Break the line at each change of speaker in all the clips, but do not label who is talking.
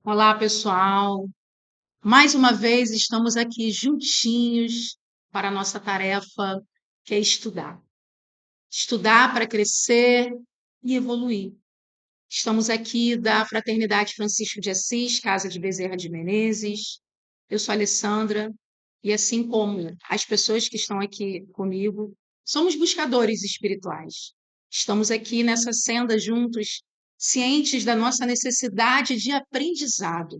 Olá, pessoal. Mais uma vez estamos aqui juntinhos para a nossa tarefa, que é estudar. Estudar para crescer e evoluir. Estamos aqui da Fraternidade Francisco de Assis, Casa de Bezerra de Menezes. Eu sou a Alessandra e, assim como as pessoas que estão aqui comigo, somos buscadores espirituais. Estamos aqui nessa senda juntos, cientes da nossa necessidade de aprendizado.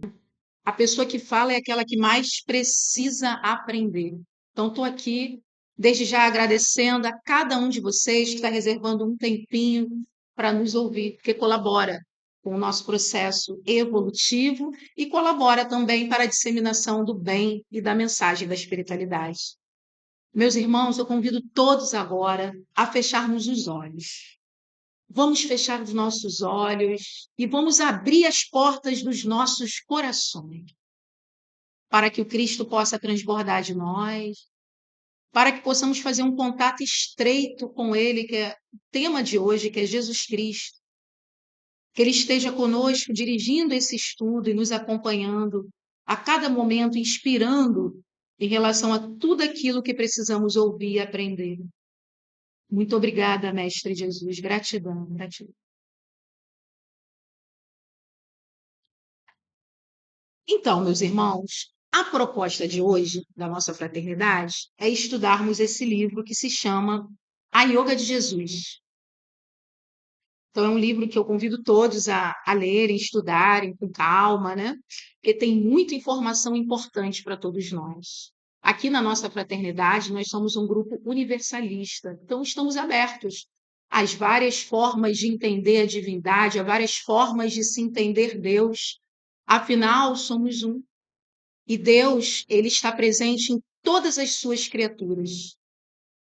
A pessoa que fala é aquela que mais precisa aprender. Então, estou aqui, desde já agradecendo a cada um de vocês que está reservando um tempinho para nos ouvir, porque colabora com o nosso processo evolutivo e colabora também para a disseminação do bem e da mensagem da espiritualidade. Meus irmãos, eu convido todos agora a fecharmos os olhos. Vamos fechar os nossos olhos e vamos abrir as portas dos nossos corações para que o Cristo possa transbordar de nós, para que possamos fazer um contato estreito com Ele, que é o tema de hoje, que é Jesus Cristo. Que Ele esteja conosco, dirigindo esse estudo e nos acompanhando a cada momento, inspirando em relação a tudo aquilo que precisamos ouvir e aprender. Muito obrigada, Mestre Jesus. Gratidão, gratidão. Então, meus irmãos, a proposta de hoje da nossa fraternidade é estudarmos esse livro que se chama A Yoga de Jesus. Então, é um livro que eu convido todos a lerem, estudarem com calma, né? Porque tem muita informação importante para todos nós. Aqui na nossa fraternidade, nós somos um grupo universalista, então estamos abertos às várias formas de entender a divindade, a várias formas de se entender Deus. Afinal, somos um. E Deus, ele está presente em todas as suas criaturas.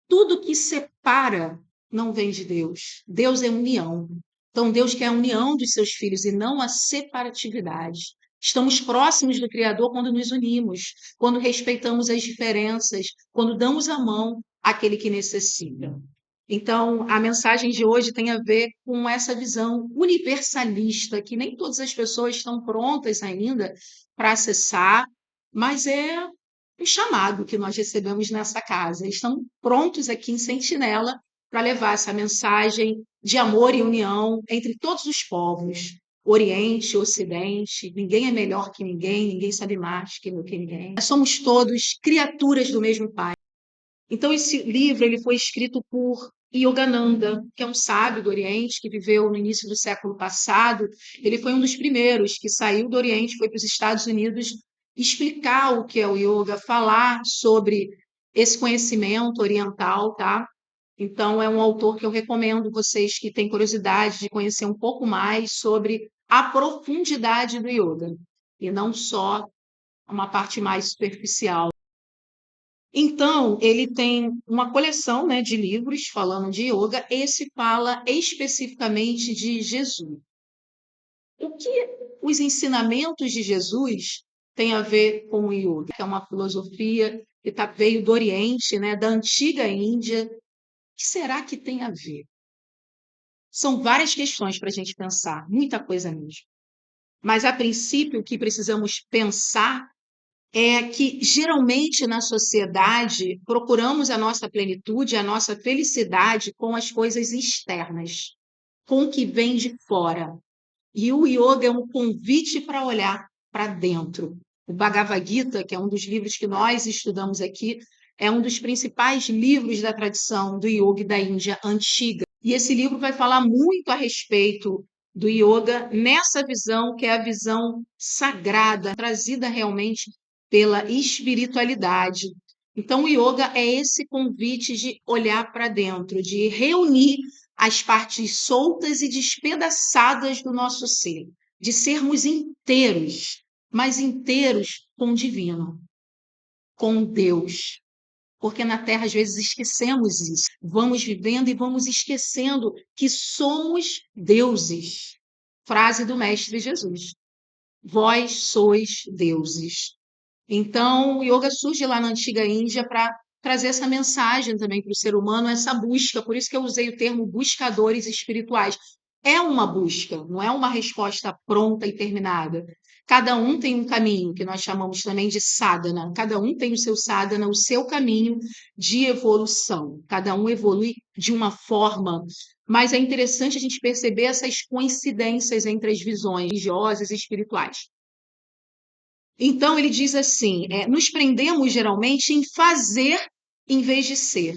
Tudo que separa não vem de Deus. Deus é união. Então, Deus quer a união dos seus filhos e não a separatividade. Estamos próximos do Criador quando nos unimos, quando respeitamos as diferenças, quando damos a mão àquele que necessita. Então, a mensagem de hoje tem a ver com essa visão universalista, que nem todas as pessoas estão prontas ainda para acessar, mas é o chamado que nós recebemos nessa casa. Estão prontos aqui em Sentinela para levar essa mensagem de amor e união entre todos os povos, Oriente, Ocidente. Ninguém é melhor que ninguém, ninguém sabe mais que ninguém. Somos todos criaturas do mesmo Pai. Então, esse livro ele foi escrito por Yogananda, que é um sábio do Oriente, que viveu no início do século passado. Ele foi um dos primeiros que saiu do Oriente, foi para os Estados Unidos explicar o que é o yoga, falar sobre esse conhecimento oriental, tá? Então, é um autor que eu recomendo vocês que têm curiosidade de conhecer um pouco mais sobre a profundidade do yoga, e não só uma parte mais superficial. Então, ele tem uma coleção, né, de livros falando de yoga. Esse fala especificamente de Jesus. O que os ensinamentos de Jesus têm a ver com o yoga? Que é uma filosofia que veio do Oriente, né, da antiga Índia. O que será que tem a ver? São várias questões para a gente pensar, muita coisa mesmo. Mas, a princípio, o que precisamos pensar é que geralmente na sociedade procuramos a nossa plenitude, a nossa felicidade com as coisas externas, com o que vem de fora. E o yoga é um convite para olhar para dentro. O Bhagavad Gita, que é um dos livros que nós estudamos aqui, é um dos principais livros da tradição do yoga da Índia antiga. E esse livro vai falar muito a respeito do yoga nessa visão que é a visão sagrada, trazida realmente pela espiritualidade. Então, o yoga é esse convite de olhar para dentro, de reunir as partes soltas e despedaçadas do nosso ser, de sermos inteiros, mas inteiros com o divino, com Deus. Porque na Terra, às vezes, esquecemos isso. Vamos vivendo e vamos esquecendo que somos deuses. Frase do Mestre Jesus. Vós sois deuses. Então, o yoga surge lá na antiga Índia para trazer essa mensagem também para o ser humano, essa busca. Por isso que eu usei o termo buscadores espirituais. É uma busca, não é uma resposta pronta e terminada. Cada um tem um caminho, que nós chamamos também de sadhana. Cada um tem o seu sadhana, o seu caminho de evolução. Cada um evolui de uma forma, mas é interessante a gente perceber essas coincidências entre as visões religiosas e espirituais. Então, ele diz assim: nos prendemos geralmente em fazer em vez de ser,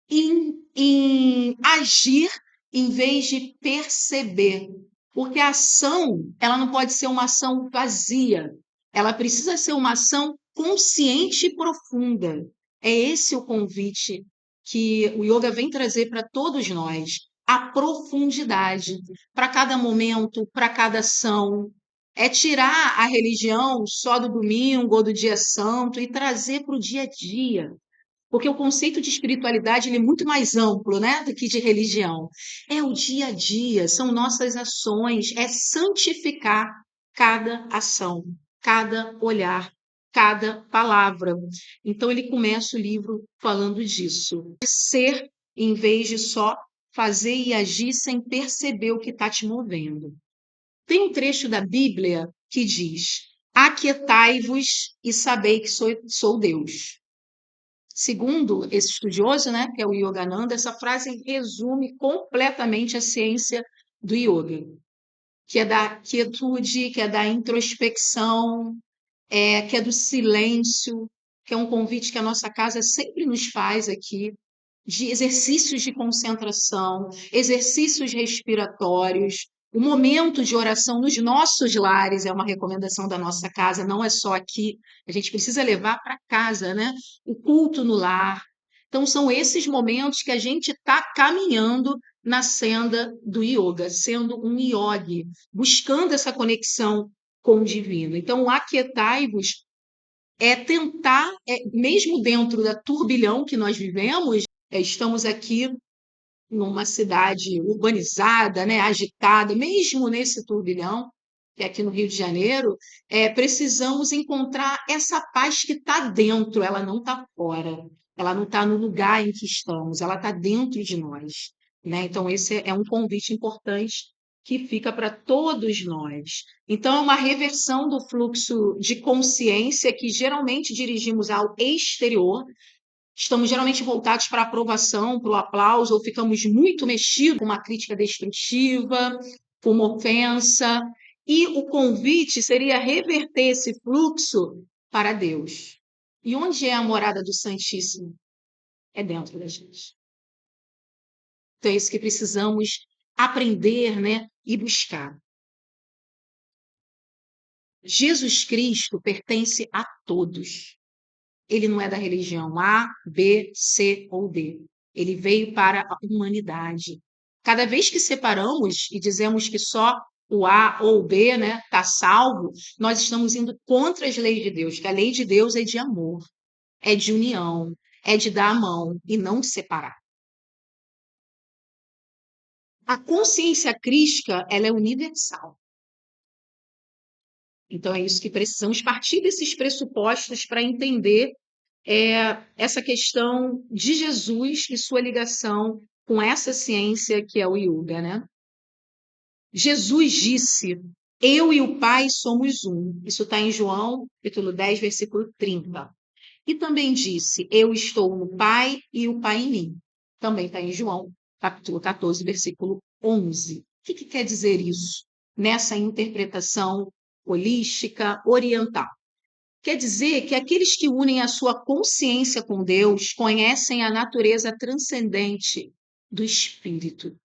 em agir em vez de perceber. Porque a ação, ela não pode ser uma ação vazia, ela precisa ser uma ação consciente e profunda. É esse o convite que o yoga vem trazer para todos nós, a profundidade, para cada momento, para cada ação. É tirar a religião só do domingo ou do dia santo e trazer para o dia a dia, porque o conceito de espiritualidade ele é muito mais amplo, né, do que de religião. É o dia a dia, são nossas ações, é santificar cada ação, cada olhar, cada palavra. Então ele começa o livro falando disso, de ser em vez de só fazer e agir sem perceber o que está te movendo. Tem um trecho da Bíblia que diz: aquietai-vos e sabei que sou Deus. Segundo esse estudioso, né, que é o Yogananda, essa frase resume completamente a ciência do yoga, que é da quietude, que é da introspecção, que é do silêncio, que é um convite que a nossa casa sempre nos faz aqui, de exercícios de concentração, exercícios respiratórios. O momento de oração nos nossos lares é uma recomendação da nossa casa, não é só aqui. A gente precisa levar para casa, né? O culto no lar. Então, são esses momentos que a gente está caminhando na senda do yoga, sendo um yogi, buscando essa conexão com o divino. Então, o aquietai-vos é tentar, mesmo dentro da turbilhão que nós vivemos, estamos aqui numa cidade urbanizada, né, agitada, mesmo nesse turbilhão, que é aqui no Rio de Janeiro, precisamos encontrar essa paz que está dentro, ela não está fora, ela não está no lugar em que estamos, ela está dentro de nós, né? Então, esse é um convite importante que fica para todos nós. Então, é uma reversão do fluxo de consciência que geralmente dirigimos ao exterior. Estamos geralmente voltados para a aprovação, para o aplauso, ou ficamos muito mexidos com uma crítica destrutiva, com uma ofensa. E o convite seria reverter esse fluxo para Deus. E onde é a morada do Santíssimo? É dentro da gente. Então é isso que precisamos aprender, né, e buscar. Jesus Cristo pertence a todos. Ele não é da religião A, B, C ou D. Ele veio para a humanidade. Cada vez que separamos e dizemos que só o A ou o B, né, está salvo, nós estamos indo contra as leis de Deus, que a lei de Deus é de amor, é de união, é de dar a mão e não de separar. A consciência crística, ela é universal. Então é isso que precisamos partir desses pressupostos para entender essa questão de Jesus e sua ligação com essa ciência que é o yoga, né? Jesus disse: eu e o Pai somos um. Isso está em João, capítulo 10, versículo 30. E também disse: eu estou no Pai e o Pai em mim. Também está em João, capítulo 14, versículo 11. O que quer dizer isso nessa interpretação holística oriental? Quer dizer que aqueles que unem a sua consciência com Deus conhecem a natureza transcendente do Espírito.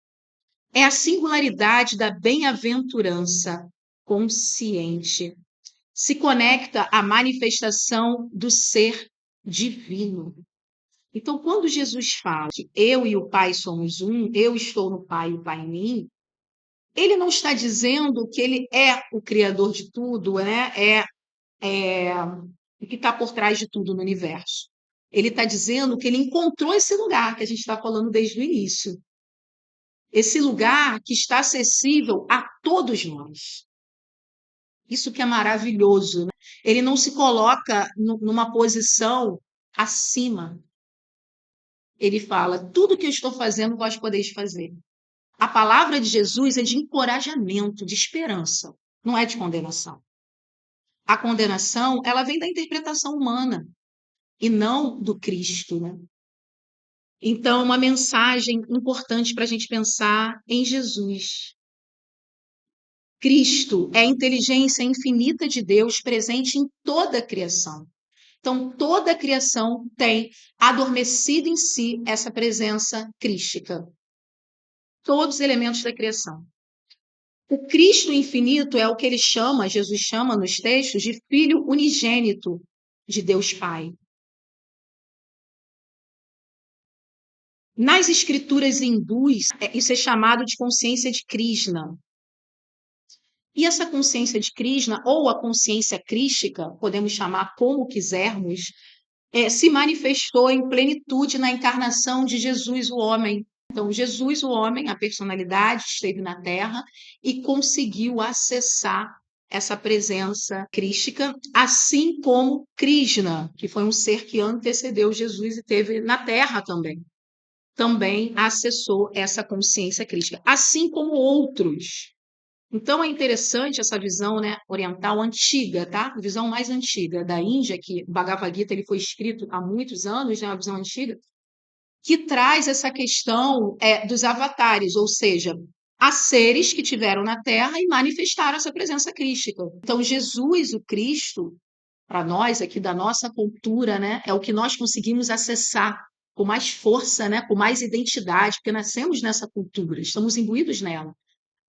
É a singularidade da bem-aventurança consciente. Se conecta à manifestação do ser divino. Então, quando Jesus fala que eu e o Pai somos um, eu estou no Pai e o Pai em mim, ele não está dizendo que ele é o Criador de tudo, né? É o que está por trás de tudo no universo. Ele está dizendo que ele encontrou esse lugar que a gente está falando desde o início. Esse lugar que está acessível a todos nós. Isso que é maravilhoso, né? Ele não se coloca numa posição acima. Ele fala: tudo que eu estou fazendo, vós podeis fazer. A palavra de Jesus é de encorajamento, de esperança, não é de condenação. A condenação, ela vem da interpretação humana e não do Cristo, né? Então, uma mensagem importante para a gente pensar em Jesus. Cristo é a inteligência infinita de Deus presente em toda a criação. Então, toda a criação tem adormecido em si essa presença crística. Todos os elementos da criação. O Cristo infinito é o que ele chama, Jesus chama nos textos, de Filho unigênito de Deus Pai. Nas escrituras hindus, isso é chamado de consciência de Krishna. E essa consciência de Krishna, ou a consciência crística, podemos chamar como quisermos, se manifestou em plenitude na encarnação de Jesus, o homem. Então, Jesus, o homem, a personalidade, esteve na Terra e conseguiu acessar essa presença crística, assim como Krishna, que foi um ser que antecedeu Jesus e teve na Terra também acessou essa consciência crística, assim como outros. Então é interessante essa visão, né, oriental antiga, tá? A visão mais antiga da Índia, que o Bhagavad Gita ele foi escrito há muitos anos, né, uma visão antiga, que traz essa questão dos avatares, ou seja, há seres que tiveram na Terra e manifestaram essa presença crística. Então Jesus, o Cristo, para nós aqui da nossa cultura, né, é o que nós conseguimos acessar com mais força, né, com mais identidade, porque nascemos nessa cultura, estamos imbuídos nela.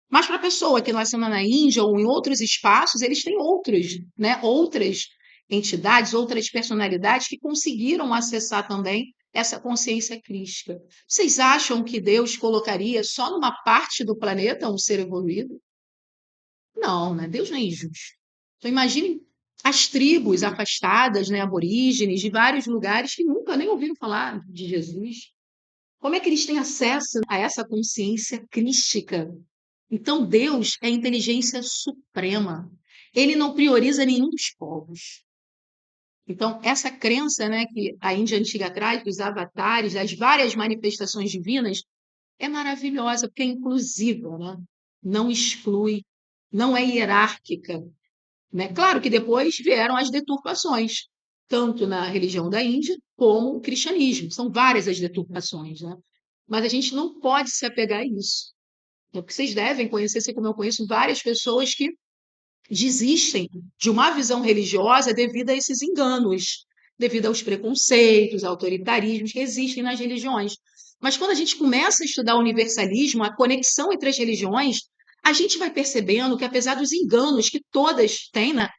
Mas para a pessoa que nasceu na Índia ou em outros espaços, eles têm outros, né, outras entidades, outras personalidades que conseguiram acessar também essa consciência crística. Vocês acham que Deus colocaria só numa parte do planeta um ser evoluído? Não, né? Deus não é injusto. Então imagine as tribos afastadas, né, aborígenes de vários lugares que nunca nem ouviram falar de Jesus. Como é que eles têm acesso a essa consciência crística? Então, Deus é a inteligência suprema. Ele não prioriza nenhum dos povos. Então, essa crença, né, que a Índia antiga traz, dos avatares, das várias manifestações divinas, é maravilhosa, porque é inclusiva, né? Não exclui, não é hierárquica. Né? Claro que depois vieram as deturpações, tanto na religião da Índia como o cristianismo. São várias as deturpações, né? Mas a gente não pode se apegar a isso. Porque vocês devem conhecer, assim como eu conheço, várias pessoas que desistem de uma visão religiosa devido a esses enganos, devido aos preconceitos, autoritarismos que existem nas religiões. Mas quando a gente começa a estudar o universalismo, a conexão entre as religiões, a gente vai percebendo que, apesar dos enganos que todas têm, né,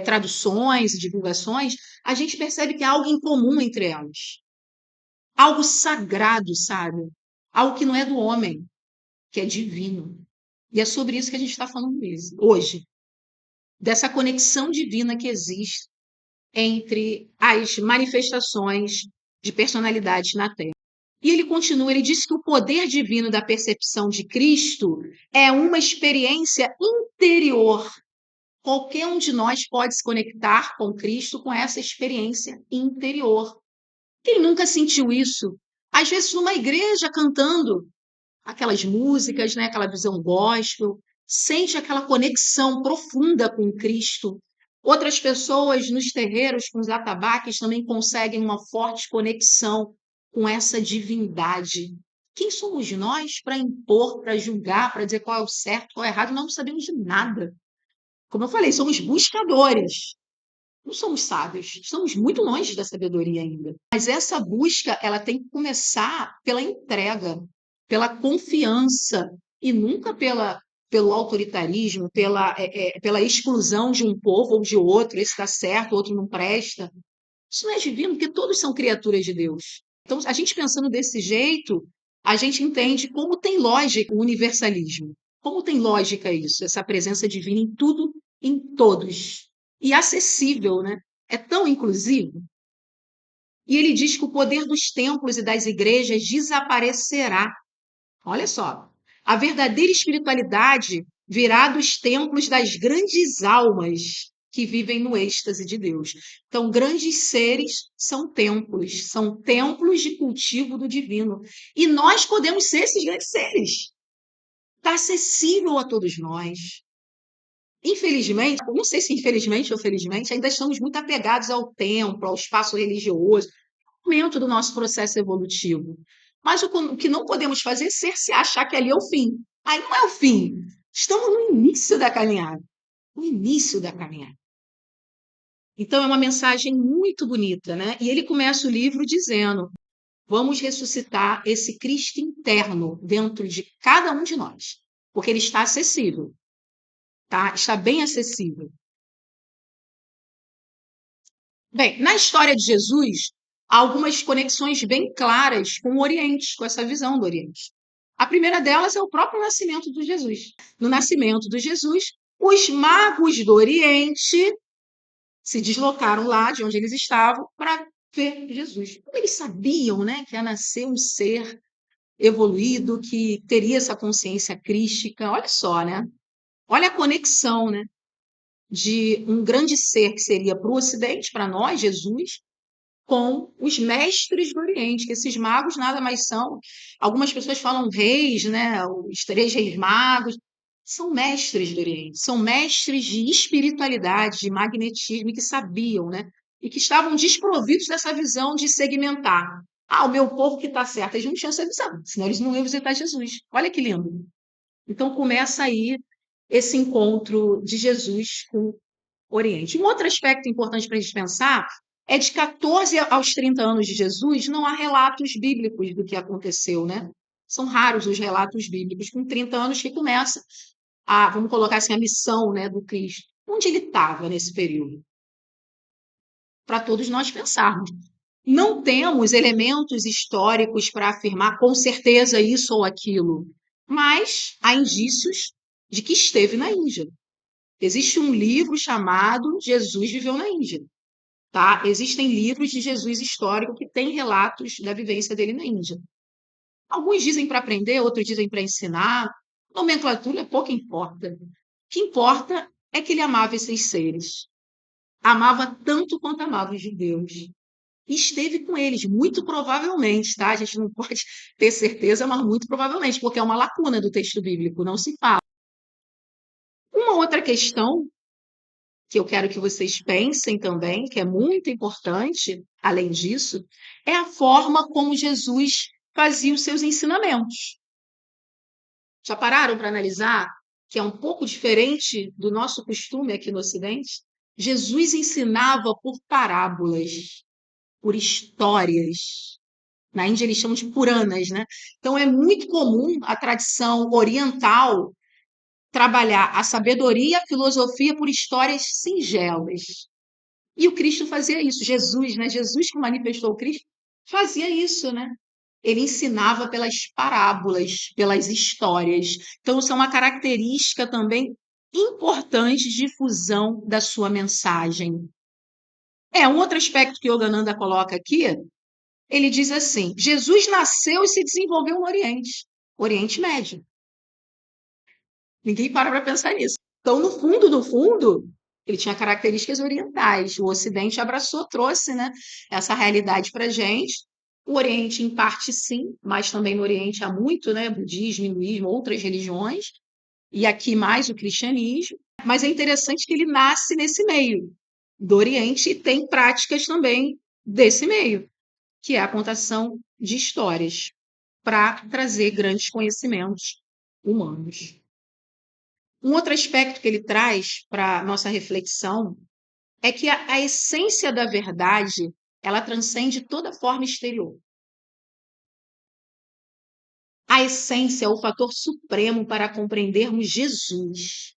traduções e divulgações, a gente percebe que há algo em comum entre elas. Algo sagrado, sabe? Algo que não é do homem, que é divino. E é sobre isso que a gente está falando hoje, dessa conexão divina que existe entre as manifestações de personalidades na Terra. E ele continua, ele diz que o poder divino da percepção de Cristo é uma experiência interior. Qualquer um de nós pode se conectar com Cristo com essa experiência interior. Quem nunca sentiu isso? Às vezes numa igreja cantando aquelas músicas, né, aquela visão gospel, sente aquela conexão profunda com Cristo. Outras pessoas nos terreiros com os atabaques também conseguem uma forte conexão com essa divindade. Quem somos nós para impor, para julgar, para dizer qual é o certo, qual é o errado? Não sabemos de nada. Como eu falei, somos buscadores. Não somos sábios, estamos muito longe da sabedoria ainda. Mas essa busca, ela tem que começar pela entrega, pela confiança e nunca pelo autoritarismo, pela exclusão de um povo ou de outro, esse está certo, o outro não presta. Isso não é divino, porque todos são criaturas de Deus. Então, a gente pensando desse jeito, a gente entende como tem lógica o universalismo. Como tem lógica isso, essa presença divina em tudo, em todos. E acessível, né? É tão inclusivo. E ele diz que o poder dos templos e das igrejas desaparecerá. Olha só, a verdadeira espiritualidade virá dos templos das grandes almas que vivem no êxtase de Deus. Então, grandes seres são templos de cultivo do divino. E nós podemos ser esses grandes seres. está acessível a todos nós. Infelizmente, não sei se infelizmente ou felizmente, ainda estamos muito apegados ao templo, ao espaço religioso, momento do nosso processo evolutivo. Mas o que não podemos fazer é se achar que ali é o fim. Aí não é o fim. Estamos no início da caminhada. No início da caminhada. Então, é uma mensagem muito bonita, né? E ele começa o livro dizendo: vamos ressuscitar esse Cristo interno dentro de cada um de nós, porque ele está acessível, tá? Está bem acessível. Bem, na história de Jesus, há algumas conexões bem claras com o Oriente, com essa visão do Oriente. A primeira delas é o próprio nascimento de Jesus. No nascimento de Jesus, os magos do Oriente se deslocaram lá de onde eles estavam para ver Jesus. Eles sabiam, né, que ia nascer um ser evoluído que teria essa consciência crística. Olha só, né? Olha a conexão, né, de um grande ser que seria para o Ocidente, para nós, Jesus, com os mestres do Oriente, que esses magos nada mais são. Algumas pessoas falam reis, né? Os três reis magos. São mestres do Oriente, são mestres de espiritualidade, de magnetismo, e que sabiam, né? E que estavam desprovidos dessa visão de segmentar. Ah, o meu povo que está certo. Eles não tinham essa visão, senão eles não iam visitar Jesus. Olha que lindo. Então começa aí esse encontro de Jesus com Oriente. Um outro aspecto importante para a gente pensar é de 14 aos 30 anos de Jesus, não há relatos bíblicos do que aconteceu, né? São raros os relatos bíblicos. Com 30 anos que começa a, vamos colocar assim, a missão, né, do Cristo. Onde ele estava nesse período? Para todos nós pensarmos. Não temos elementos históricos para afirmar com certeza isso ou aquilo, mas há indícios de que esteve na Índia. Existe um livro chamado Jesus Viveu na Índia. Tá? Existem livros de Jesus histórico que têm relatos da vivência dele na Índia. Alguns dizem para aprender, outros dizem para ensinar. Nomenclatura pouco importa. O que importa é que ele amava esses seres. Amava tanto quanto amava os judeus. E esteve com eles, muito provavelmente, tá? A gente não pode ter certeza, mas muito provavelmente, porque é uma lacuna do texto bíblico, não se fala. Uma outra questão que eu quero que vocês pensem também, que é muito importante, além disso, é a forma como Jesus fazia os seus ensinamentos. Já pararam para analisar que é um pouco diferente do nosso costume aqui no Ocidente? Jesus ensinava por parábolas, por histórias. Na Índia eles chamam de Puranas, né? Então é muito comum a tradição oriental trabalhar a sabedoria e a filosofia por histórias singelas. E o Cristo fazia isso, Jesus, né? Jesus que manifestou o Cristo, fazia isso, né? Ele ensinava pelas parábolas, pelas histórias. Então, isso é uma característica também importante de difusão da sua mensagem. Um outro aspecto que Yogananda coloca aqui, ele diz assim: Jesus nasceu e se desenvolveu no Oriente, Oriente Médio. Ninguém para pensar nisso. Então, no fundo, no fundo, ele tinha características orientais. O Ocidente abraçou, trouxe, né, essa realidade para a gente. O Oriente, em parte, sim, mas também no Oriente há muito, né, budismo, hinduísmo, outras religiões, e aqui mais o cristianismo. Mas é interessante que ele nasce nesse meio do Oriente e tem práticas também desse meio, que é a contação de histórias, para trazer grandes conhecimentos humanos. Um outro aspecto que ele traz para nossa reflexão é que a essência da verdade, ela transcende toda forma exterior. A essência é o fator supremo para compreendermos Jesus.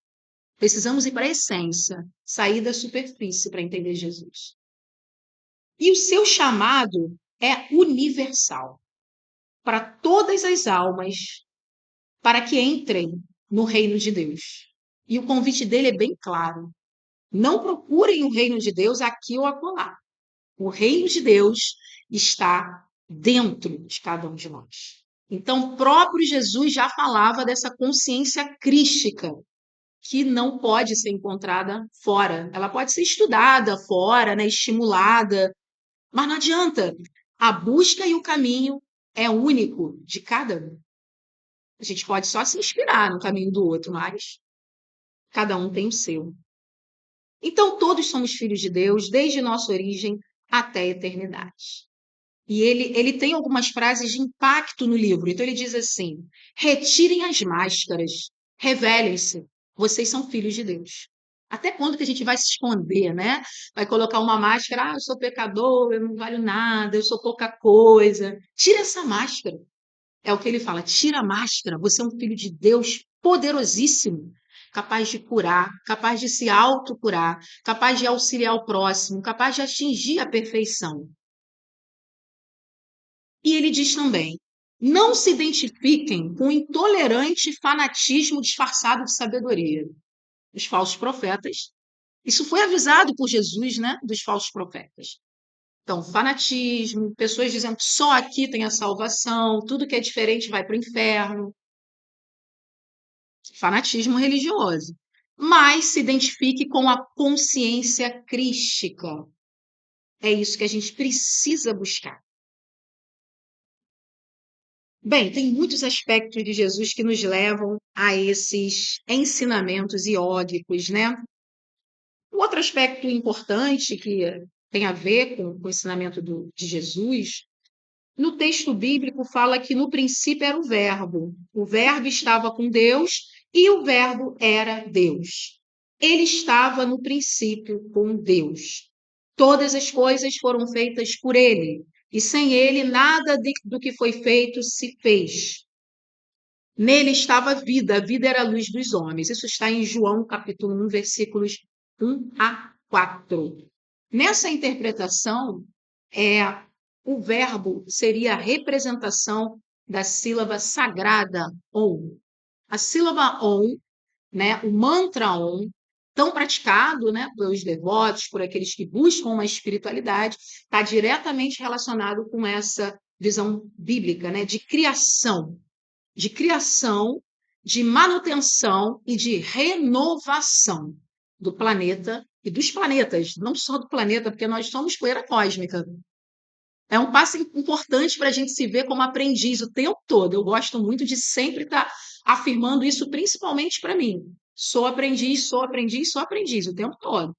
Precisamos ir para a essência, sair da superfície para entender Jesus. E o seu chamado é universal para todas as almas, para que entrem no reino de Deus. E o convite dele é bem claro. Não procurem o reino de Deus aqui ou acolá. O reino de Deus está dentro de cada um de nós. Então, o próprio Jesus já falava dessa consciência crística, que não pode ser encontrada fora. Ela pode ser estudada fora, né, estimulada, mas não adianta. A busca e o caminho é único de cada um. A gente pode só se inspirar no caminho do outro, mas cada um tem o seu. Então, todos somos filhos de Deus, desde nossa origem até a eternidade. E ele tem algumas frases de impacto no livro. Então, ele diz assim: retirem as máscaras, revelem-se, vocês são filhos de Deus. Até quando que a gente vai se esconder, né? Vai colocar uma máscara, eu sou pecador, eu não valho nada, eu sou pouca coisa. Tira essa máscara. É o que ele fala: tira a máscara, você é um filho de Deus poderosíssimo, capaz de curar, capaz de se autocurar, capaz de auxiliar o próximo, capaz de atingir a perfeição. E ele diz também: não se identifiquem com o intolerante fanatismo disfarçado de sabedoria. Os falsos profetas. Isso foi avisado por Jesus, né? Dos falsos profetas. Então, fanatismo, pessoas dizendo que só aqui tem a salvação, tudo que é diferente vai para o inferno. Fanatismo religioso. Mas se identifique com a consciência crística. É isso que a gente precisa buscar. Bem, tem muitos aspectos de Jesus que nos levam a esses ensinamentos iódicos, né? Um outro aspecto importante que tem a ver com o ensinamento de Jesus, no texto bíblico fala que no princípio era o verbo estava com Deus e o verbo era Deus. Ele estava no princípio com Deus. Todas as coisas foram feitas por ele, e sem ele nada do que foi feito se fez. Nele estava a vida era a luz dos homens. Isso está em João, capítulo 1, versículos 1 a 4. Nessa interpretação, o verbo seria a representação da sílaba sagrada Om. A sílaba Om, né, o mantra Om, tão praticado, né, pelos devotos, por aqueles que buscam uma espiritualidade, está diretamente relacionado com essa visão bíblica, né, de criação, de manutenção e de renovação do planeta e dos planetas, não só do planeta, porque nós somos poeira cósmica. É um passo importante para a gente se ver como aprendiz o tempo todo. Eu gosto muito de sempre estar afirmando isso, principalmente para mim. Sou aprendiz, sou aprendiz, sou aprendiz o tempo todo.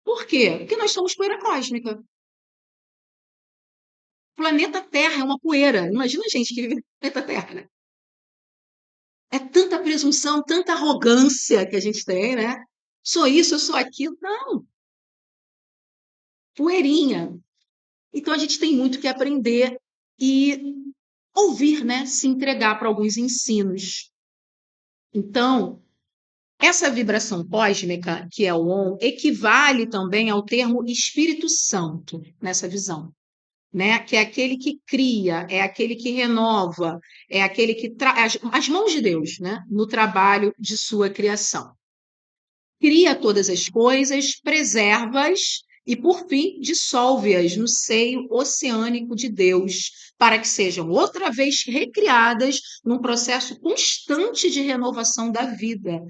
Por quê? Porque nós somos poeira cósmica. O planeta Terra é uma poeira. Imagina a gente que vive no planeta Terra, né? É tanta presunção, tanta arrogância que a gente tem, né? Sou isso, eu sou aquilo. Não, poeirinha. Então a gente tem muito que aprender e ouvir, né? Se entregar para alguns ensinos. Então, essa vibração cósmica, que é o ON, equivale também ao termo Espírito Santo nessa visão, né? Que é aquele que cria, é aquele que renova, é aquele que traz as mãos de Deus, né? No trabalho de sua criação. Cria todas as coisas, preserva-as e, por fim, dissolve-as no seio oceânico de Deus, para que sejam outra vez recriadas num processo constante de renovação da vida.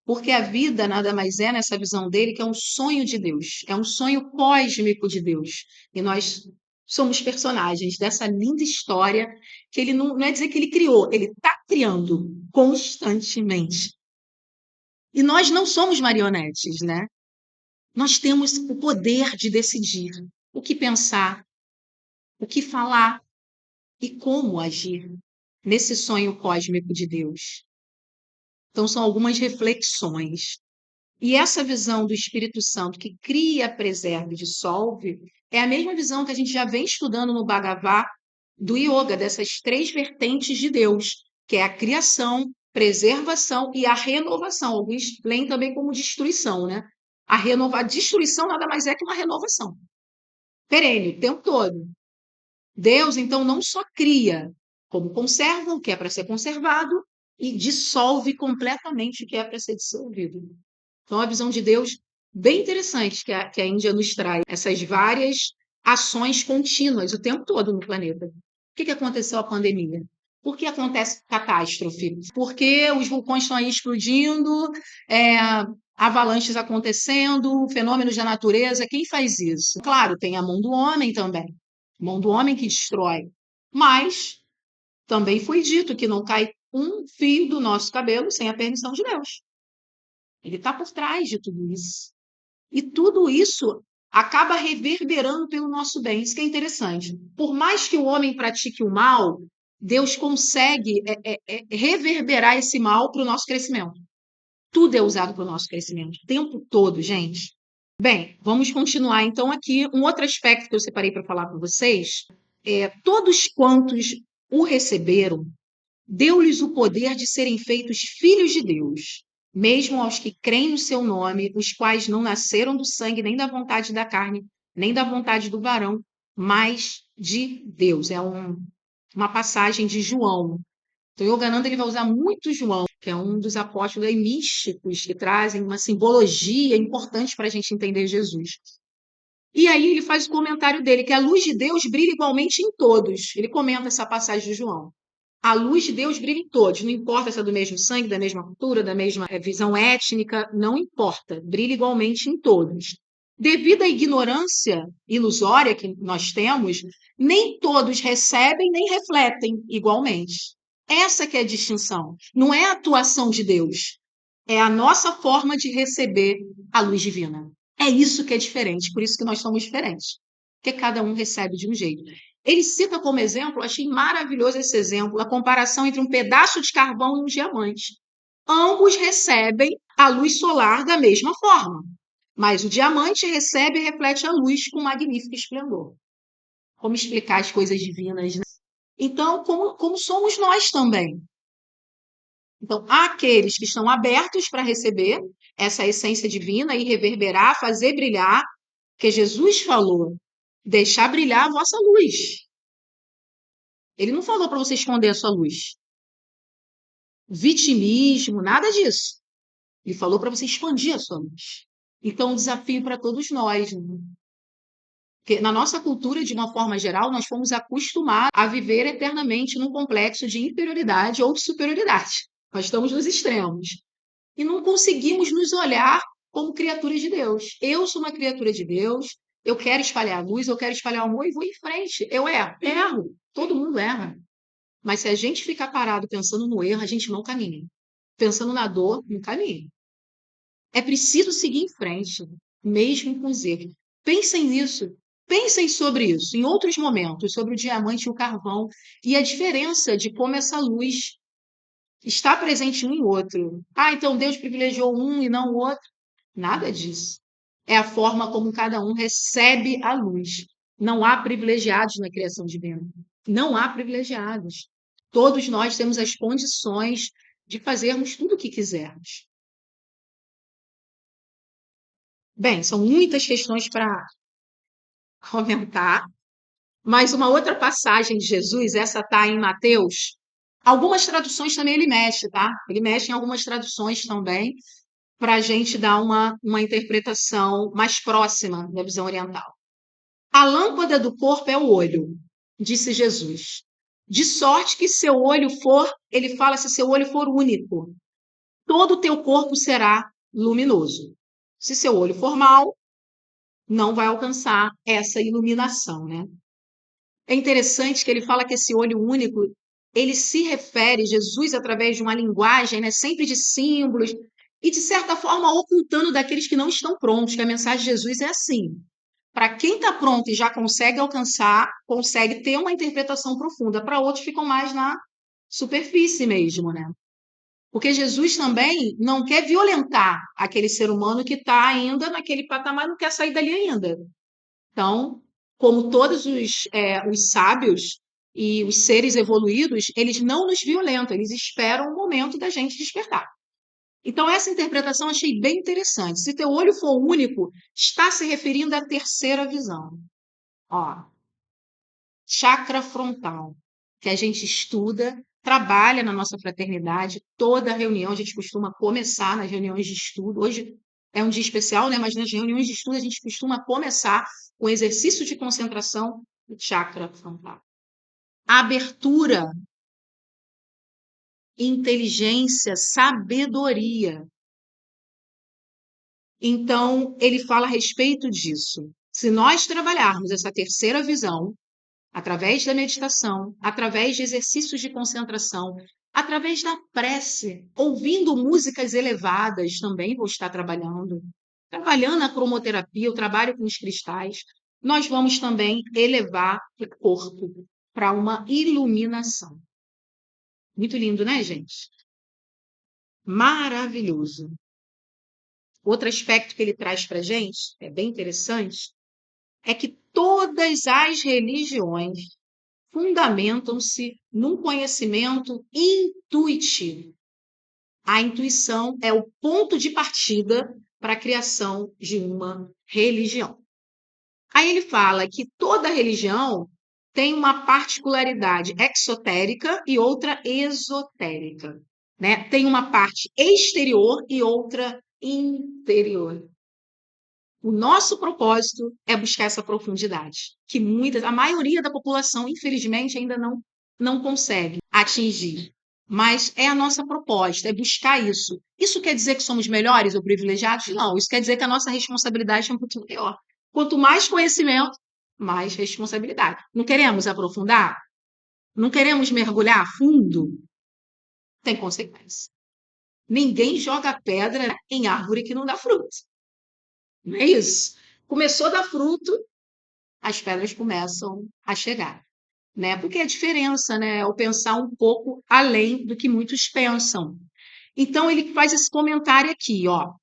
Porque a vida nada mais é, nessa visão dele, que é um sonho de Deus, é um sonho cósmico de Deus. E nós somos personagens dessa linda história que ele não é dizer que ele criou, ele está criando constantemente. E nós não somos marionetes, né? Nós temos o poder de decidir o que pensar, o que falar e como agir nesse sonho cósmico de Deus. Então, são algumas reflexões. E essa visão do Espírito Santo que cria, preserva e dissolve é a mesma visão que a gente já vem estudando no Bhagavad do yoga, dessas três vertentes de Deus, que é a criação, preservação e a renovação. Alguns leem também como destruição, né? A destruição nada mais é que uma renovação. Perene, o tempo todo. Deus, então, não só cria, como conserva o que é para ser conservado e dissolve completamente o que é para ser dissolvido. Então, a visão de Deus bem interessante que a Índia nos traz, essas várias ações contínuas o tempo todo no planeta. O que aconteceu a pandemia? Por que acontece catástrofe? Porque os vulcões estão aí explodindo, é, avalanches acontecendo, fenômenos da natureza. Quem faz isso? Claro, tem a mão do homem também. Mão do homem que destrói. Mas também foi dito que não cai um fio do nosso cabelo sem a permissão de Deus. Ele está por trás de tudo isso. E tudo isso acaba reverberando pelo nosso bem. Isso que é interessante. Por mais que o homem pratique o mal, Deus consegue reverberar esse mal para o nosso crescimento. Tudo é usado para o nosso crescimento, o tempo todo, gente. Bem, vamos continuar então aqui. Um outro aspecto que eu separei para falar para vocês é todos quantos o receberam, deu-lhes o poder de serem feitos filhos de Deus, mesmo aos que creem no seu nome, os quais não nasceram do sangue, nem da vontade da carne, nem da vontade do varão, mas de Deus. Uma passagem de João. Então, Yogananda ele vai usar muito João, que é um dos apóstolos aí místicos que trazem uma simbologia importante para a gente entender Jesus. E aí ele faz o comentário dele, que a luz de Deus brilha igualmente em todos. Ele comenta essa passagem de João. A luz de Deus brilha em todos, não importa se é do mesmo sangue, da mesma cultura, da mesma visão étnica, não importa, brilha igualmente em todos. Devido à ignorância ilusória que nós temos, nem todos recebem nem refletem igualmente. Essa que é a distinção. Não é a atuação de Deus, é a nossa forma de receber a luz divina. É isso que é diferente, por isso que nós somos diferentes. Porque cada um recebe de um jeito. Ele cita como exemplo, achei maravilhoso esse exemplo, a comparação entre um pedaço de carvão e um diamante. Ambos recebem a luz solar da mesma forma, mas o diamante recebe e reflete a luz com magnífico esplendor. Como explicar as coisas divinas, né? Então, como somos nós também. Então, há aqueles que estão abertos para receber essa essência divina e reverberar, fazer brilhar, que Jesus falou, deixar brilhar a vossa luz. Ele não falou para você esconder a sua luz. Vitimismo, nada disso. Ele falou para você expandir a sua luz. Então, um desafio para todos nós, né? Porque na nossa cultura, de uma forma geral, nós fomos acostumados a viver eternamente num complexo de inferioridade ou de superioridade. Nós estamos nos extremos. E não conseguimos nos olhar como criaturas de Deus. Eu sou uma criatura de Deus, eu quero espalhar a luz, eu quero espalhar o amor e vou em frente. Eu erro. Todo mundo erra. Mas se a gente ficar parado pensando no erro, a gente não caminha. Pensando na dor, não caminha. É preciso seguir em frente, mesmo com os erros. Pensem nisso. Pensem sobre isso em outros momentos, sobre o diamante e o carvão e a diferença de como essa luz está presente em um e outro. Ah, então Deus privilegiou um e não o outro. Nada disso. É a forma como cada um recebe a luz. Não há privilegiados na criação divina. Não há privilegiados. Todos nós temos as condições de fazermos tudo o que quisermos. Bem, são muitas questões para comentar, mas uma outra passagem de Jesus, essa está em Mateus. Algumas traduções também ele mexe, tá? Ele mexe em algumas traduções também, para a gente dar uma interpretação mais próxima da visão oriental. A lâmpada do corpo é o olho, disse Jesus. De sorte que seu olho for, ele fala, se seu olho for único, todo o teu corpo será luminoso. Se seu olho for mau, não vai alcançar essa iluminação, né? É interessante que ele fala que esse olho único, ele se refere, Jesus, através de uma linguagem, né, sempre de símbolos, e de certa forma ocultando daqueles que não estão prontos, que a mensagem de Jesus é assim. Para quem está pronto e já consegue alcançar, consegue ter uma interpretação profunda. Para outros ficam mais na superfície mesmo, né? Porque Jesus também não quer violentar aquele ser humano que está ainda naquele patamar, não quer sair dali ainda. Então, como todos os sábios e os seres evoluídos, eles não nos violentam, eles esperam o momento da gente despertar. Então, essa interpretação eu achei bem interessante. Se teu olho for único, está se referindo à terceira visão. Ó, chakra frontal, que a gente estuda, trabalha na nossa fraternidade, toda reunião a gente costuma começar nas reuniões de estudo. Hoje é um dia especial, né? Mas nas reuniões de estudo a gente costuma começar com exercício de concentração do chakra frontal. Abertura, inteligência, sabedoria. Então, ele fala a respeito disso. Se nós trabalharmos essa terceira visão, através da meditação, através de exercícios de concentração, Através da prece, ouvindo músicas elevadas, também vou estar trabalhando. Trabalhando a cromoterapia, eu trabalho com os cristais, nós vamos também elevar o corpo para uma iluminação. Muito lindo, né, gente? Maravilhoso. Outro aspecto que ele traz para a gente, é bem interessante, é que todas as religiões fundamentam-se num conhecimento intuitivo. A intuição é o ponto de partida para a criação de uma religião. Aí ele fala que toda religião tem uma particularidade exotérica e outra esotérica, né? Tem uma parte exterior e outra interior. O nosso propósito é buscar essa profundidade, que a maioria da população, infelizmente, ainda não consegue atingir. Mas é a nossa proposta, é buscar isso. Isso quer dizer que somos melhores ou privilegiados? Não, isso quer dizer que a nossa responsabilidade é muito maior. Quanto mais conhecimento, mais responsabilidade. Não queremos aprofundar? Não queremos mergulhar a fundo? Tem consequência. Ninguém joga pedra em árvore que não dá fruto. Não é isso? Começou a dar fruto, as pedras começam a chegar, né? Porque a diferença, né, é o pensar um pouco além do que muitos pensam. Então ele faz esse comentário aqui, ó.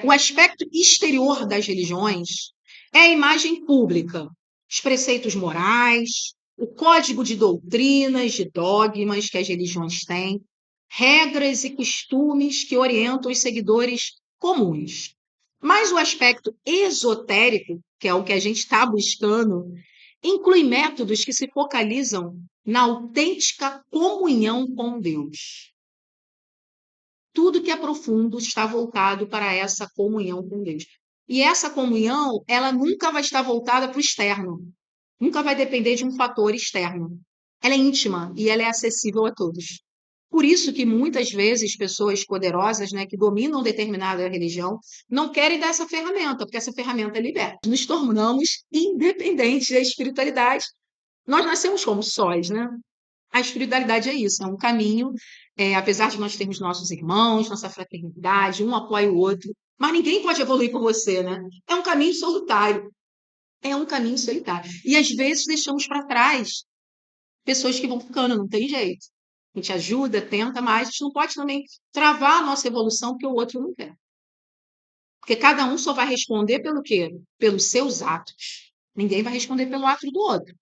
O aspecto exterior das religiões é a imagem pública, os preceitos morais, o código de doutrinas, de dogmas que as religiões têm, regras e costumes que orientam os seguidores comuns. Mas o aspecto esotérico, que é o que a gente está buscando, inclui métodos que se focalizam na autêntica comunhão com Deus. Tudo que é profundo está voltado para essa comunhão com Deus. E essa comunhão, ela nunca vai estar voltada para o externo. Nunca vai depender de um fator externo. Ela é íntima e ela é acessível a todos. Por isso que muitas vezes pessoas poderosas, né, que dominam determinada religião, não querem dar essa ferramenta, porque essa ferramenta libera. Nos tornamos independentes da espiritualidade. Nós nascemos como sóis, né? A espiritualidade é isso, é um caminho, apesar de nós termos nossos irmãos, nossa fraternidade, um apoia o outro, mas ninguém pode evoluir por você, né? É um caminho solitário, é um caminho solitário. E às vezes deixamos para trás pessoas que vão ficando, não tem jeito. A gente ajuda, tenta, mas a gente não pode também travar a nossa evolução porque o outro não quer. Porque cada um só vai responder pelo quê? Pelos seus atos. Ninguém vai responder pelo ato do outro.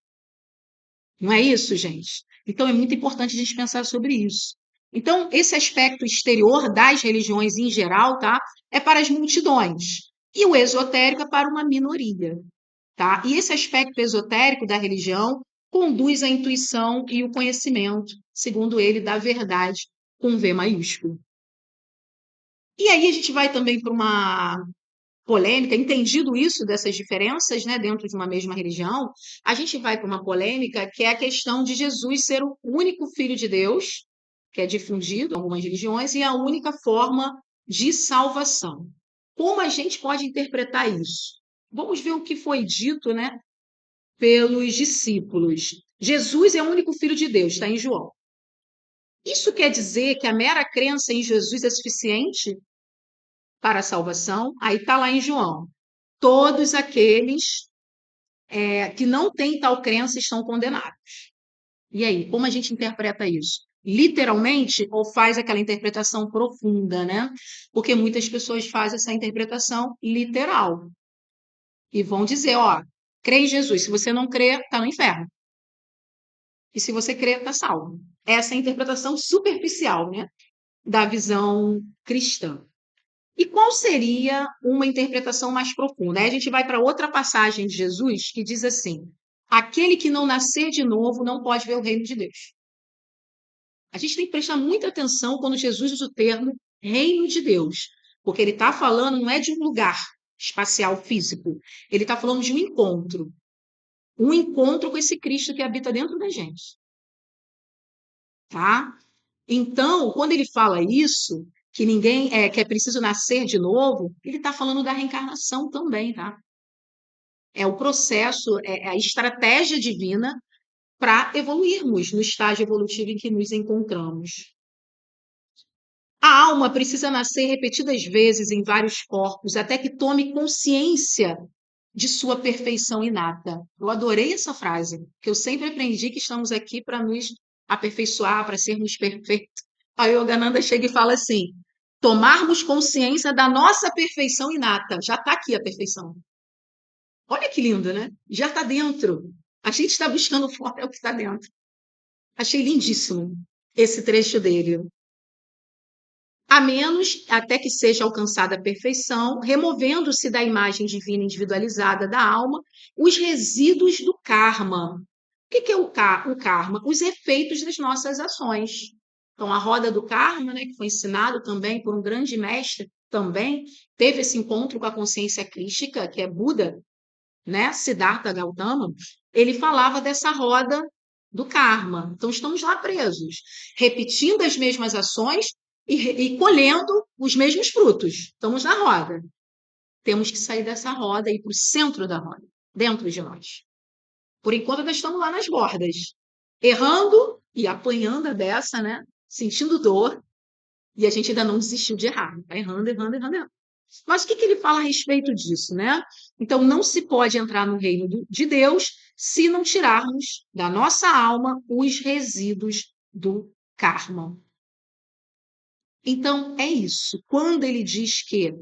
Não é isso, gente? Então é muito importante a gente pensar sobre isso. Então, esse aspecto exterior das religiões em geral, tá? É para as multidões. E o esotérico é para uma minoria, tá? E esse aspecto esotérico da religião conduz à intuição e o conhecimento, segundo ele, da verdade, com V maiúsculo. E aí a gente vai também para uma polêmica, entendido isso dessas diferenças, né, dentro de uma mesma religião, a gente vai para uma polêmica que é a questão de Jesus ser o único filho de Deus, que é difundido em algumas religiões, e a única forma de salvação. Como a gente pode interpretar isso? Vamos ver o que foi dito, né, pelos discípulos. Jesus é o único filho de Deus, está em João. Isso quer dizer que a mera crença em Jesus é suficiente para a salvação? Aí está lá em João. Todos aqueles que não têm tal crença estão condenados. E aí, como a gente interpreta isso? Literalmente ou faz aquela interpretação profunda, né? Porque muitas pessoas fazem essa interpretação literal e vão dizer, ó, crê em Jesus, se você não crê, está no inferno. E se você crê, está salvo. Essa é a interpretação superficial, né, da visão cristã. E qual seria uma interpretação mais profunda? Aí a gente vai para outra passagem de Jesus que diz assim: aquele que não nascer de novo não pode ver o reino de Deus. A gente tem que prestar muita atenção quando Jesus usa o termo reino de Deus, porque ele está falando não é de um lugar espacial físico, ele está falando de um encontro com esse Cristo que habita dentro da gente, tá? Então, quando ele fala isso, que ninguém que é preciso nascer de novo, ele está falando da reencarnação também, tá? É o processo, é a estratégia divina para evoluirmos no estágio evolutivo em que nos encontramos. A alma precisa nascer repetidas vezes em vários corpos até que tome consciência de sua perfeição inata. Eu adorei essa frase, que eu sempre aprendi que estamos aqui para nos aperfeiçoar, para sermos perfeitos. A Yogananda chega e fala assim: tomarmos consciência da nossa perfeição inata. Já está aqui a perfeição. Olha que lindo, né? Já está dentro. A gente está buscando fora é o que está dentro. Achei lindíssimo esse trecho dele. A menos até que seja alcançada a perfeição, removendo-se da imagem divina individualizada da alma os resíduos do karma. O que é o karma? Os efeitos das nossas ações. Então, a roda do karma, né, que foi ensinado também por um grande mestre, também teve esse encontro com a consciência crística, que é Buda, né, Siddhartha Gautama, ele falava dessa roda do karma. Então, estamos lá presos, repetindo as mesmas ações e colhendo os mesmos frutos. Estamos na roda. Temos que sair dessa roda e ir para o centro da roda, dentro de nós. Por enquanto, nós estamos lá nas bordas, errando e apanhando a beça, né? Sentindo dor, e a gente ainda não desistiu de errar. Está errando, errando, errando, errando. Mas o que ele fala a respeito disso, né? Então, não se pode entrar no reino de Deus se não tirarmos da nossa alma os resíduos do karma. Então, é isso. Quando ele diz que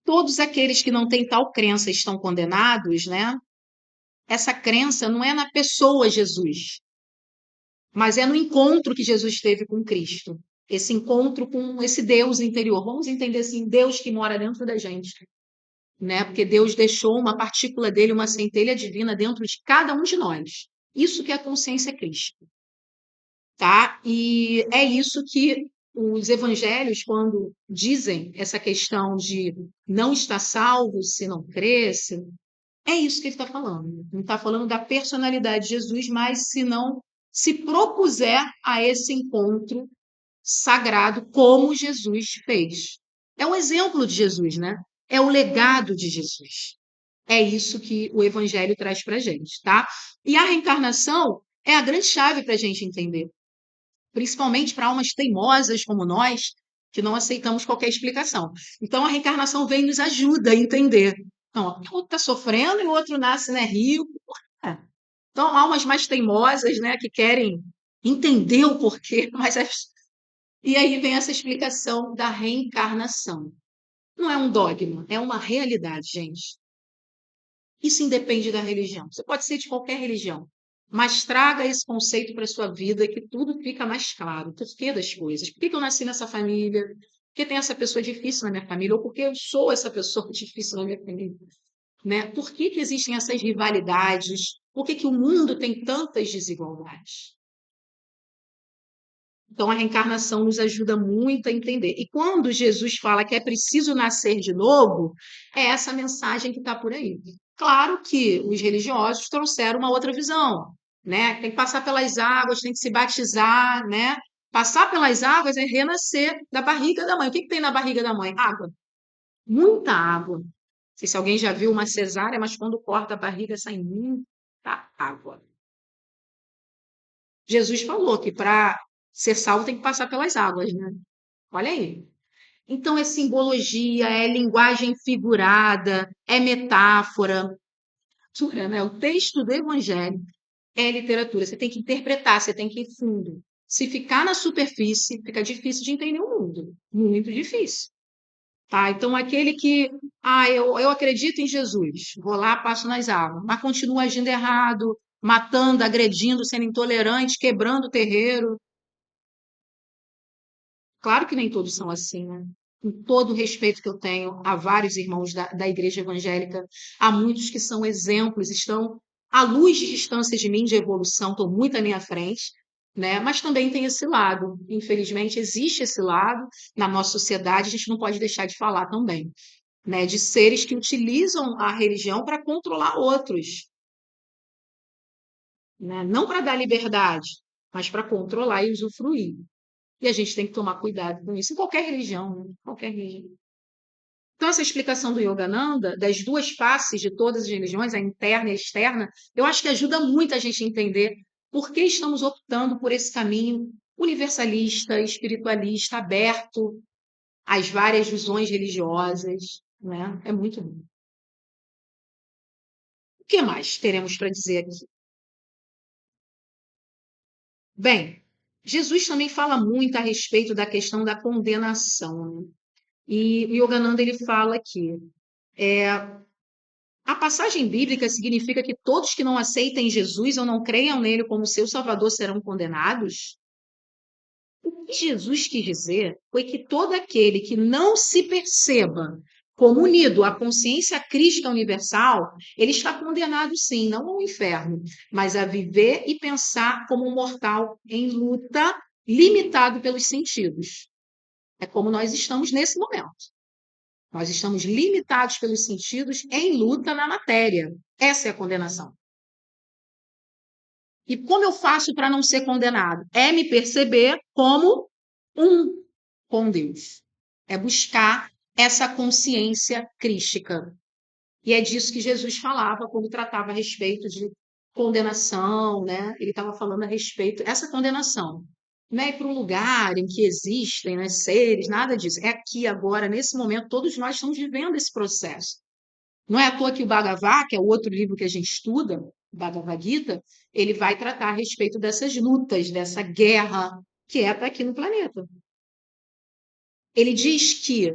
todos aqueles que não têm tal crença estão condenados, né? Essa crença não é na pessoa Jesus, mas é no encontro que Jesus teve com Cristo. Esse encontro com esse Deus interior. Vamos entender assim, Deus que mora dentro da gente, né? Porque Deus deixou uma partícula dele, uma centelha divina dentro de cada um de nós. Isso que é a consciência Cristo, tá? E é isso que os evangelhos, quando dizem essa questão de não estar salvo se não cresce, é isso que ele está falando. Não está falando da personalidade de Jesus, mas se não se propuser a esse encontro sagrado como Jesus fez. É o exemplo de Jesus, né? É o legado de Jesus. É isso que o Evangelho traz para a gente, tá? E a reencarnação é a grande chave para a gente entender, principalmente para almas teimosas como nós, que não aceitamos qualquer explicação. Então, a reencarnação vem e nos ajuda a entender. Então, o outro está sofrendo e o outro nasce, né, rico. É. Então, almas mais teimosas, né, que querem entender o porquê, mas e aí vem essa explicação da reencarnação. Não é um dogma, é uma realidade, gente. Isso independe da religião. Você pode ser de qualquer religião, mas traga esse conceito para a sua vida que tudo fica mais claro. Por que das coisas? Por que eu nasci nessa família? Por que tem essa pessoa difícil na minha família? Ou por que eu sou essa pessoa difícil na minha família? Né? Por que existem essas rivalidades? Por que o mundo tem tantas desigualdades? Então, a reencarnação nos ajuda muito a entender. E quando Jesus fala que é preciso nascer de novo, é essa mensagem que está por aí. Claro que os religiosos trouxeram uma outra visão, né? Tem que passar pelas águas, tem que se batizar, né? Passar pelas águas é renascer da barriga da mãe. O que que tem na barriga da mãe? Água. Muita água. Não sei se alguém já viu uma cesárea, mas quando corta a barriga sai muita água. Jesus falou que para ser salvo tem que passar pelas águas, né? Olha aí. Então é simbologia, é linguagem figurada, é metáfora, né? O texto do Evangelho é literatura. Você tem que interpretar, você tem que ir fundo. Se ficar na superfície, fica difícil de entender o mundo. Muito difícil. Tá? Então, aquele que, eu acredito em Jesus, vou lá, passo nas águas, mas continua agindo errado, matando, agredindo, sendo intolerante, quebrando o terreiro. Claro que nem todos são assim, né? Com todo o respeito que eu tenho a vários irmãos da igreja evangélica, há muitos que são exemplos, estão à luz de distância de mim, de evolução, estão muito à minha frente, né? Mas também tem esse lado. Infelizmente, existe esse lado na nossa sociedade, a gente não pode deixar de falar também, né? De seres que utilizam a religião para controlar outros, né? Não para dar liberdade, mas para controlar e usufruir. E a gente tem que tomar cuidado com isso, em qualquer religião, né? Qualquer religião. Então, essa explicação do Yogananda, das duas faces de todas as religiões, a interna e a externa, eu acho que ajuda muito a gente a entender por que estamos optando por esse caminho universalista, espiritualista, aberto às várias visões religiosas, né? É muito bom. O que mais teremos para dizer aqui? Bem, Jesus também fala muito a respeito da questão da condenação, né? E o Yogananda ele fala que a passagem bíblica significa que todos que não aceitem Jesus ou não creiam nele como seu Salvador serão condenados? O que Jesus quis dizer foi que todo aquele que não se perceba como unido à consciência crística universal, ele está condenado sim, não ao inferno, mas a viver e pensar como um mortal em luta, limitado pelos sentidos. É como nós estamos nesse momento. Nós estamos limitados pelos sentidos em luta na matéria. Essa é a condenação. E como eu faço para não ser condenado? É me perceber como um com Deus. É buscar essa consciência crística. E é disso que Jesus falava quando tratava a respeito de condenação, né? Ele estava falando a respeito essa condenação. Não é ir para um lugar em que existem, né, seres, nada disso. É aqui, agora, nesse momento, todos nós estamos vivendo esse processo. Não é à toa que o Bhagavad, que é o outro livro que a gente estuda, o Bhagavad Gita, ele vai tratar a respeito dessas lutas, dessa guerra que é aqui no planeta. Ele diz que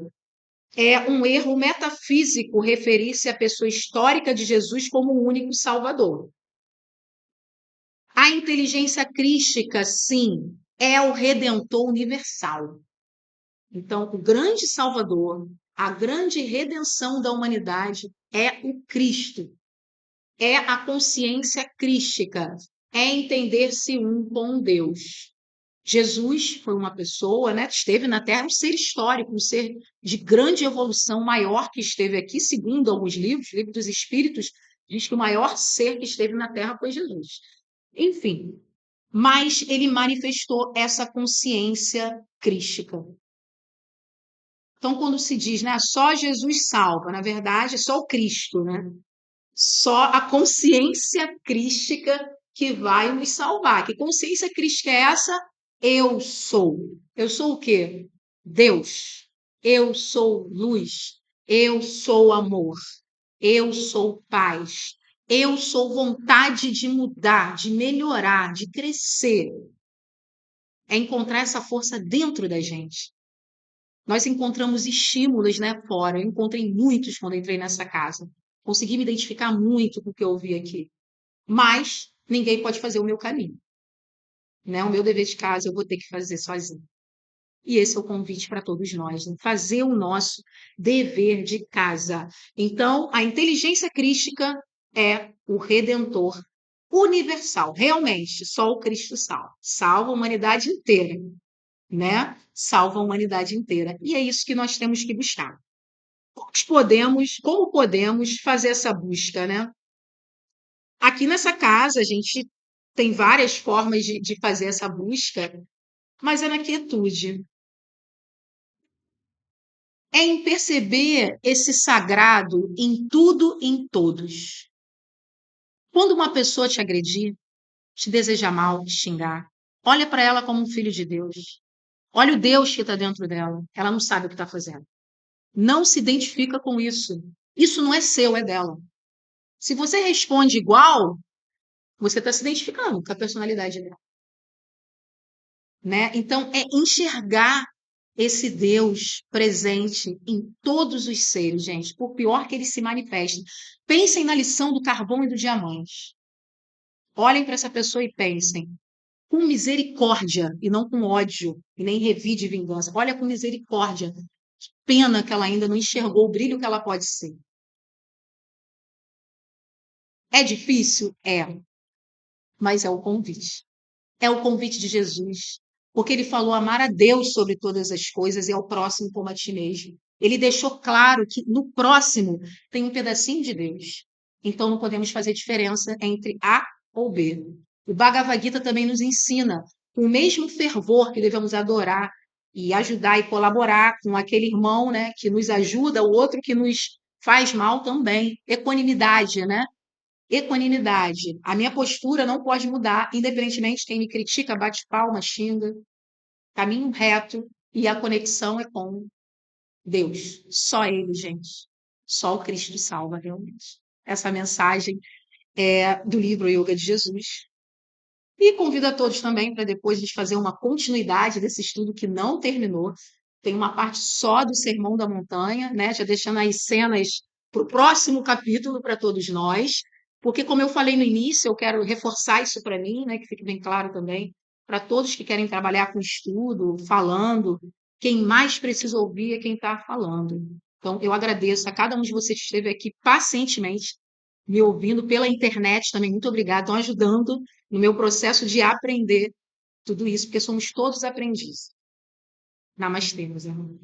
é um erro metafísico referir-se à pessoa histórica de Jesus como o único Salvador. A inteligência crística, sim, é o Redentor universal. Então, o grande Salvador, a grande redenção da humanidade é o Cristo. É a consciência crística, é entender-se um com Deus. Jesus foi uma pessoa, né, esteve na Terra, um ser histórico, um ser de grande evolução, maior que esteve aqui, segundo alguns livros, o Livro dos Espíritos diz que o maior ser que esteve na Terra foi Jesus. Enfim, mas ele manifestou essa consciência crística. Então, quando se diz, né, só Jesus salva, na verdade, é só o Cristo, né? Só a consciência crística que vai nos salvar. Que consciência crística é essa? Eu sou. Eu sou o quê? Deus. Eu sou luz. Eu sou amor. Eu sou paz. Eu sou vontade de mudar, de melhorar, de crescer. É encontrar essa força dentro da gente. Nós encontramos estímulos, né, fora. Eu encontrei muitos quando entrei nessa casa. Consegui me identificar muito com o que eu ouvi aqui. Mas ninguém pode fazer o meu caminho, né? O meu dever de casa eu vou ter que fazer sozinho. E esse é o convite para todos nós, né? Fazer o nosso dever de casa. Então, a inteligência crística é o redentor universal. Realmente, só o Cristo salva. Salva a humanidade inteira, né? Salva a humanidade inteira. E é isso que nós temos que buscar. Como podemos fazer essa busca, né? Aqui nessa casa, a gente tem várias formas de fazer essa busca, mas é na quietude. É em perceber esse sagrado em tudo e em todos. Quando uma pessoa te agredir, te deseja mal, te xingar, olha para ela como um filho de Deus. Olha o Deus que está dentro dela. Ela não sabe o que está fazendo. Não se identifica com isso. Isso não é seu, é dela. Se você responde igual, você está se identificando com a personalidade dela, né? Então, é enxergar esse Deus presente em todos os seres, gente, por pior que ele se manifeste. Pensem na lição do carvão e do diamante. Olhem para essa pessoa e pensem com misericórdia e não com ódio e nem revide vingança. Olha com misericórdia. Que pena que ela ainda não enxergou o brilho que ela pode ser. É difícil? É, mas é o convite. É o convite de Jesus, porque ele falou amar a Deus sobre todas as coisas e ao próximo como a ti mesmo. Ele deixou claro que no próximo tem um pedacinho de Deus. Então não podemos fazer diferença entre A ou B. O Bhagavad Gita também nos ensina, com o mesmo fervor que devemos adorar e ajudar e colaborar com aquele irmão, né, que nos ajuda, o outro que nos faz mal também. Equanimidade, né? Equanimidade. A minha postura não pode mudar, independentemente de quem me critica, bate palma, xinga. Caminho reto e a conexão é com Deus. Só Ele, gente. Só o Cristo salva, realmente. Essa mensagem é do livro Yoga de Jesus. E convido a todos também para depois a gente fazer uma continuidade desse estudo que não terminou. Tem uma parte só do Sermão da Montanha, né? Já deixando as cenas para o próximo capítulo para todos nós. Porque, como eu falei no início, eu quero reforçar isso para mim, né? Que fique bem claro também, para todos que querem trabalhar com estudo, falando, quem mais precisa ouvir é quem está falando. Então, eu agradeço a cada um de vocês que esteve aqui pacientemente me ouvindo pela internet também. Muito obrigada. Estão ajudando no meu processo de aprender tudo isso, porque somos todos aprendizes. Namastê, meus irmãos.